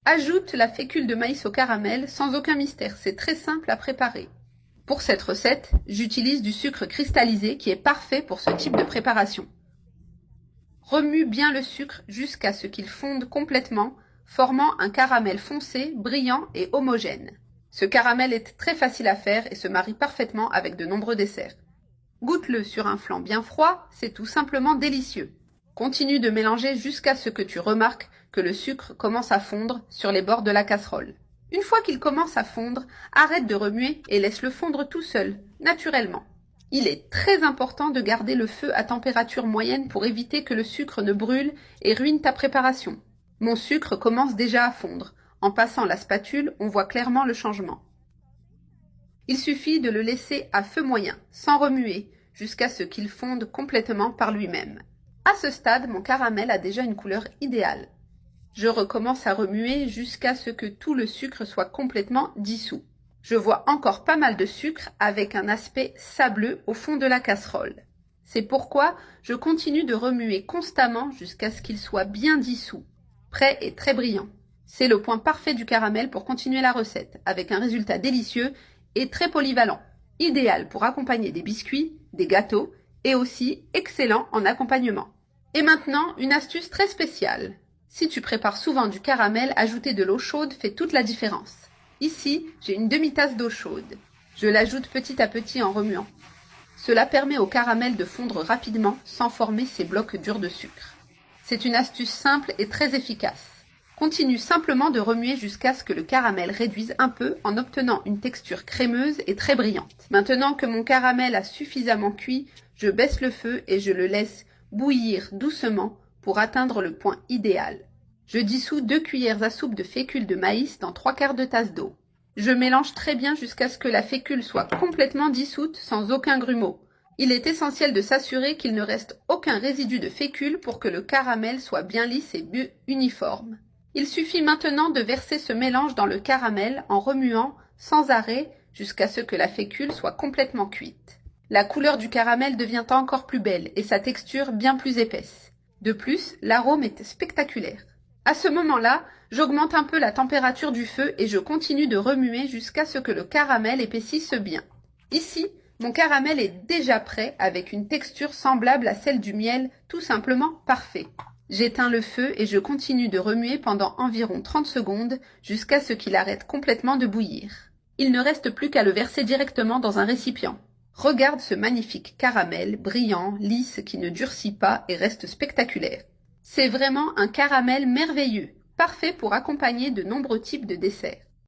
Ajoute la fécule de maïs au caramel sans aucun mystère, c'est très simple à préparer. Pour cette recette, j'utilise du sucre cristallisé qui est parfait pour ce type de préparation. Remue bien le sucre jusqu'à ce qu'il fonde complètement, formant un caramel foncé, brillant et homogène. Ce caramel est très facile à faire et se marie parfaitement avec de nombreux desserts. Goûte-le sur un flanc bien froid, c'est tout simplement délicieux. Continue de mélanger jusqu'à ce que tu remarques que le sucre commence à fondre sur les bords de la casserole. Une fois qu'il commence à fondre, arrête de remuer et laisse-le fondre tout seul, naturellement. Il est très important de garder le feu à température moyenne pour éviter que le sucre ne brûle et ruine ta préparation. Mon sucre commence déjà à fondre. En passant la spatule, on voit clairement le changement. Il suffit de le laisser à feu moyen, sans remuer, jusqu'à ce qu'il fonde complètement par lui-même. À ce stade, mon caramel a déjà une couleur idéale. Je recommence à remuer jusqu'à ce que tout le sucre soit complètement dissous. Je vois encore pas mal de sucre avec un aspect sableux au fond de la casserole. C'est pourquoi je continue de remuer constamment jusqu'à ce qu'il soit bien dissous, prêt et très brillant. C'est le point parfait du caramel pour continuer la recette, avec un résultat délicieux et très polyvalent, idéal pour accompagner des biscuits, des gâteaux et aussi excellent en accompagnement. Et maintenant, une astuce très spéciale. Si tu prépares souvent du caramel, ajouter de l'eau chaude fait toute la différence. Ici, j'ai une demi-tasse d'eau chaude. Je l'ajoute petit à petit en remuant. Cela permet au caramel de fondre rapidement sans former ces blocs durs de sucre. C'est une astuce simple et très efficace. Continue simplement de remuer jusqu'à ce que le caramel réduise un peu en obtenant une texture crémeuse et très brillante. Maintenant que mon caramel a suffisamment cuit, je baisse le feu et je le laisse bouillir doucement pour atteindre le point idéal. Je dissous 2 cuillères à soupe de fécule de maïs dans 3/4 de tasse d'eau. Je mélange très bien jusqu'à ce que la fécule soit complètement dissoute sans aucun grumeau. Il est essentiel de s'assurer qu'il ne reste aucun résidu de fécule pour que le caramel soit bien lisse et bien uniforme. Il suffit maintenant de verser ce mélange dans le caramel en remuant sans arrêt jusqu'à ce que la fécule soit complètement cuite. La couleur du caramel devient encore plus belle et sa texture bien plus épaisse. De plus, l'arôme est spectaculaire. À ce moment-là, j'augmente un peu la température du feu et je continue de remuer jusqu'à ce que le caramel épaississe bien. Ici, mon caramel est déjà prêt avec une texture semblable à celle du miel, tout simplement parfait. J'éteins le feu et je continue de remuer pendant environ 30 secondes jusqu'à ce qu'il arrête complètement de bouillir. Il ne reste plus qu'à le verser directement dans un récipient. Regarde ce magnifique caramel brillant, lisse, qui ne durcit pas et reste spectaculaire. C'est vraiment un caramel merveilleux, parfait pour accompagner de nombreux types de desserts.